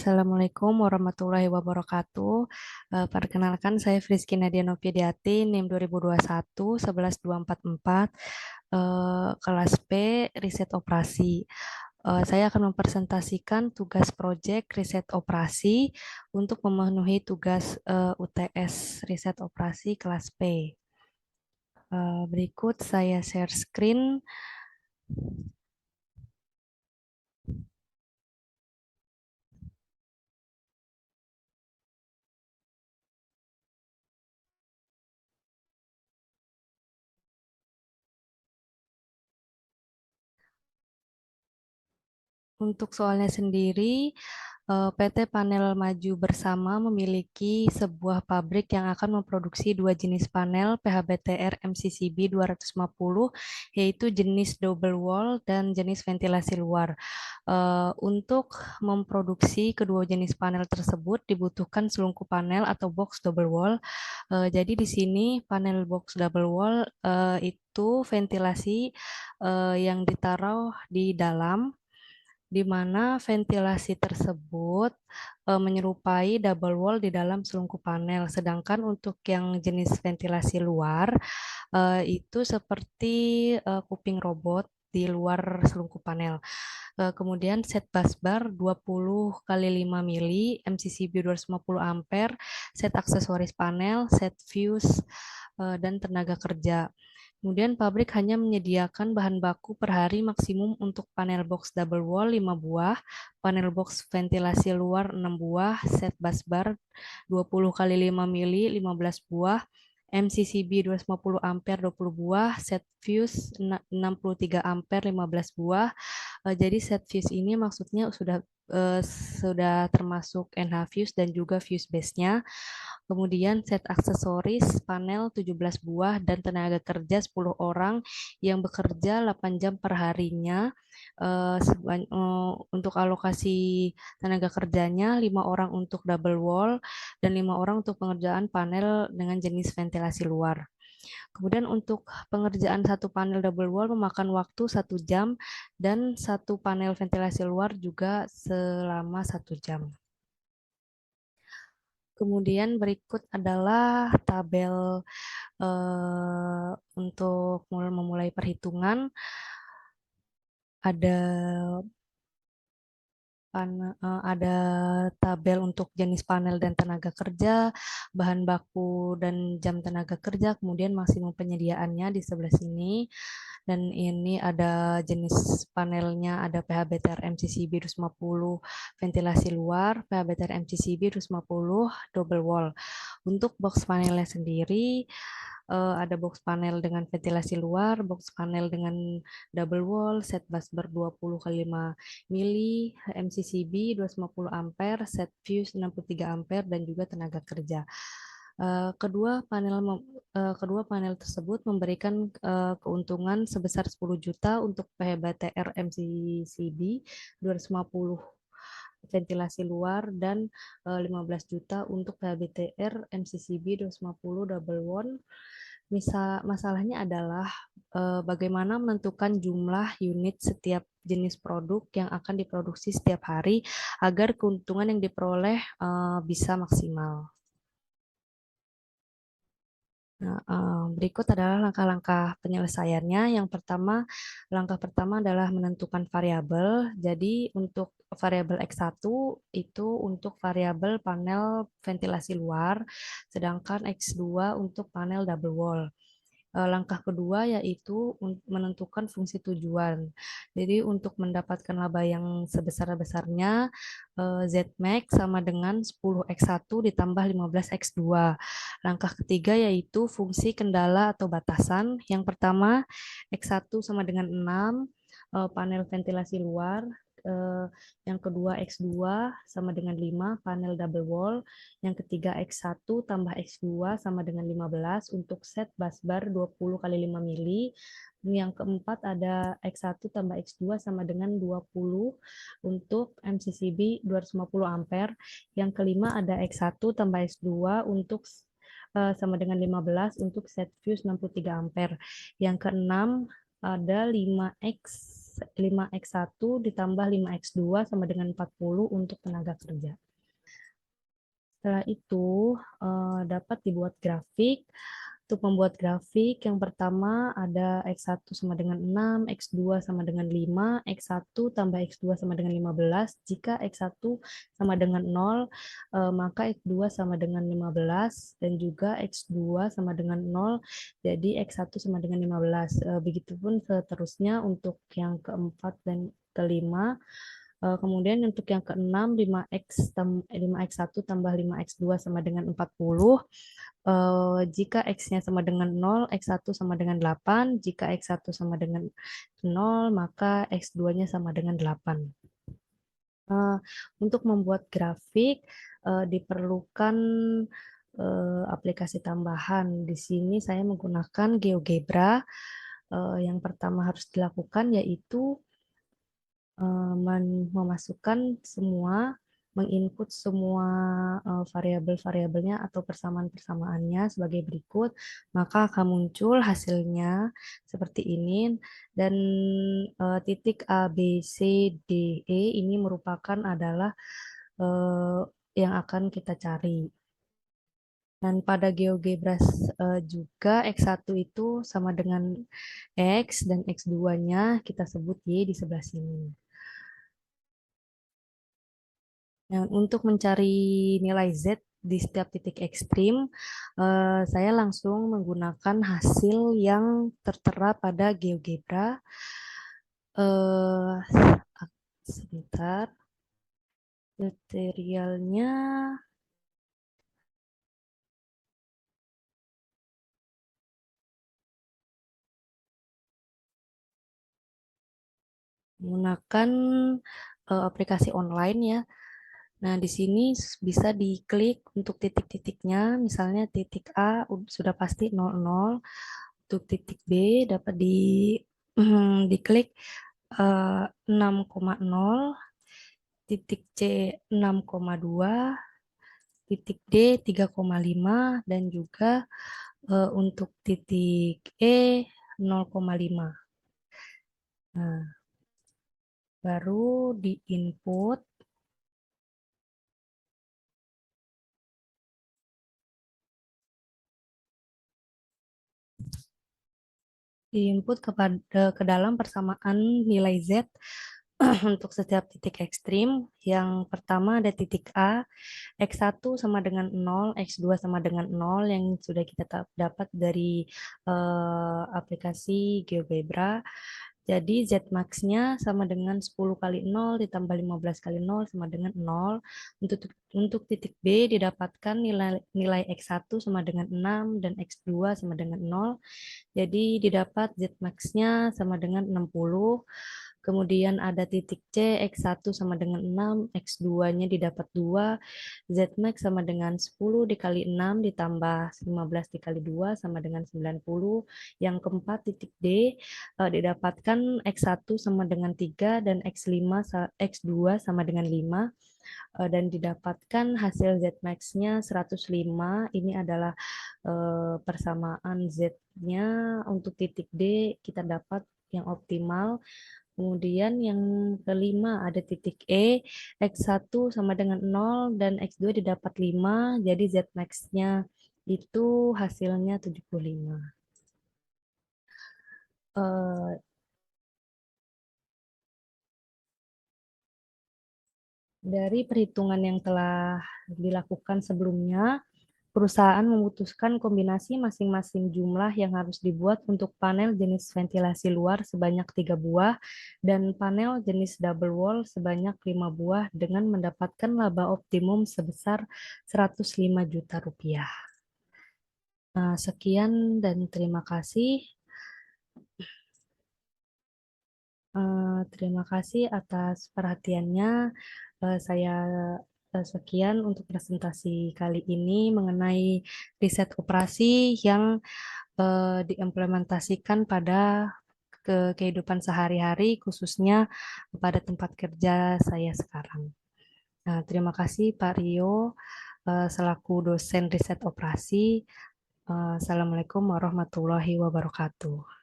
Assalamualaikum warahmatullahi wabarakatuh. Perkenalkan saya Friski Nadia Novidiati, NIM 2021 11244, kelas P Riset Operasi. Saya akan mempresentasikan tugas proyek riset operasi untuk memenuhi tugas UTS Riset Operasi kelas P. Berikut saya share screen. Untuk soalnya sendiri, PT Panel Maju Bersama memiliki sebuah pabrik yang akan memproduksi dua jenis panel PHBTR MCCB 250, yaitu jenis double wall dan jenis ventilasi luar. Untuk memproduksi kedua jenis panel tersebut dibutuhkan selungkup panel atau box double wall. Jadi di sini panel box double wall itu ventilasi yang ditaruh di dalam, di mana ventilasi tersebut menyerupai double wall di dalam selungkup panel. Sedangkan untuk yang jenis ventilasi luar itu seperti kuping robot di luar selungkup panel. Kemudian set busbar 20 kali 5 mili, MCCB 250 ampere, set aksesoris panel, set fuse, dan tenaga kerja. Kemudian pabrik hanya menyediakan bahan baku per hari maksimum untuk panel box double wall 5 buah, panel box ventilasi luar 6 buah, set busbar 20 kali 5 mili 15 buah, MCCB 250 ampere 20 buah, set fuse 63 ampere 15 buah. Jadi set fuse ini maksudnya sudah termasuk NH fuse dan juga fuse base-nya. Kemudian set aksesoris panel 17 buah dan tenaga kerja 10 orang yang bekerja 8 jam per harinya. Untuk alokasi tenaga kerjanya 5 orang untuk double wall dan 5 orang untuk pengerjaan panel dengan jenis ventilasi luar. Kemudian untuk pengerjaan satu panel double wall memakan waktu 1 jam dan satu panel ventilasi luar juga selama 1 jam. Kemudian berikut adalah tabel untuk memulai perhitungan. Ada ada tabel untuk jenis panel dan tenaga kerja, bahan baku dan jam tenaga kerja, kemudian maksimum penyediaannya di sebelah sini. Dan ini ada jenis panelnya, ada PHBTR MCCB 250 ventilasi luar, PHBTR MCCB 250 double wall. Untuk box panelnya sendiri, ada box panel dengan ventilasi luar, box panel dengan double wall, set busbar 20 kali 5 mili, MCCB 250 ampere, set fuse 63 ampere, dan juga tenaga kerja. Kedua panel tersebut memberikan keuntungan sebesar 10 juta untuk PHBTR MCCB 250 ventilasi luar dan 15 juta untuk PHBTR MCCB 250 double wall. Masalahnya adalah bagaimana menentukan jumlah unit setiap jenis produk yang akan diproduksi setiap hari agar keuntungan yang diperoleh bisa maksimal. Nah, berikut adalah langkah-langkah penyelesaiannya. Langkah pertama adalah menentukan variabel. Jadi untuk variabel X1 itu untuk variabel panel ventilasi luar, sedangkan X2 untuk panel double wall. Langkah kedua yaitu menentukan fungsi tujuan. Jadi untuk mendapatkan laba yang sebesar-besarnya, Zmax sama dengan 10X1 ditambah 15X2. Langkah ketiga yaitu fungsi kendala atau batasan. Yang pertama, X1 sama dengan 6, panel ventilasi luar. Yang kedua X2 sama dengan 5, panel double wall. Yang ketiga X1 tambah X2 sama dengan 15 untuk set busbar 20 kali 5 mili. Yang keempat ada X1 tambah X2 sama dengan 20 untuk MCCB 250 ampere. Yang kelima ada X1 tambah X2 untuk sama dengan 15 untuk set fuse 63 ampere. Yang keenam ada 5X 5X1 ditambah 5X2 sama dengan 40 untuk tenaga kerja. Setelah itu dapat dibuat grafik. Untuk membuat grafik, yang pertama ada X1 sama dengan 6, X2 sama dengan 5, X1 tambah X2 sama dengan 15. Jika X1 sama dengan 0, maka X2 sama dengan 15, dan juga X2 sama dengan 0, jadi X1 sama dengan 15. Begitupun seterusnya untuk yang keempat dan kelima. Kemudian untuk yang keenam, 5X1 tambah 5X2 sama dengan 40. Jika X-nya sama dengan 0, X1 sama dengan 8. Jika X1 sama dengan 0, maka X2-nya sama dengan 8. Untuk membuat grafik, diperlukan aplikasi tambahan. Di sini saya menggunakan GeoGebra. Yang pertama harus dilakukan yaitu memasukkan semua, menginput semua variabel-variabelnya atau persamaan-persamaannya sebagai berikut, maka akan muncul hasilnya seperti ini, dan titik A, B, C, D, E ini merupakan adalah yang akan kita cari. Dan pada GeoGebra juga X1 itu sama dengan X, dan X2-nya kita sebut Y di sebelah sini. Nah, untuk mencari nilai Z di setiap titik ekstrim, saya langsung menggunakan hasil yang tertera pada GeoGebra. Eh, Sebentar, materialnya menggunakan aplikasi online ya. Nah, di sini bisa diklik untuk titik-titiknya, misalnya titik A sudah pasti 00, untuk titik B dapat diklik 6,0, titik C 6,2, titik D 3,5, dan juga untuk titik E 0,5. Nah, baru di input. Diinput ke dalam persamaan nilai Z untuk setiap titik ekstrim. Yang pertama ada titik A, X1 sama dengan 0, X2 sama dengan 0 yang sudah kita dapat dari aplikasi GeoGebra. Jadi Z max-nya sama dengan 10 kali 0 ditambah 15 kali 0 sama dengan 0. Untuk titik B didapatkan nilai X1 sama dengan 6 dan X2 sama dengan 0. Jadi didapat Z max-nya sama dengan 60. Kemudian ada titik C, X1 sama dengan 6, X2-nya didapat 2, Z max sama dengan 10 dikali 6 ditambah 15 dikali 2 sama dengan 90. Yang keempat titik D, didapatkan X1 sama dengan 3 dan X2 sama dengan 5. Dan didapatkan hasil Z max-nya 105. Ini adalah persamaan Z-nya untuk titik D kita dapat yang optimal. Kemudian yang kelima ada titik E, X1 sama dengan 0 dan X2 didapat 5, jadi Z max-nya itu hasilnya 75. Eh, dari perhitungan yang telah dilakukan sebelumnya, perusahaan memutuskan kombinasi masing-masing jumlah yang harus dibuat untuk panel jenis ventilasi luar sebanyak 3 buah dan panel jenis double wall sebanyak 5 buah dengan mendapatkan laba optimum sebesar 105 juta rupiah. Nah, sekian dan terima kasih. Terima kasih atas perhatiannya. Saya sekian untuk presentasi kali ini mengenai riset operasi yang diimplementasikan pada kehidupan sehari-hari, khususnya pada tempat kerja saya sekarang. Nah, terima kasih Pak Rio selaku dosen riset operasi. Assalamualaikum warahmatullahi wabarakatuh.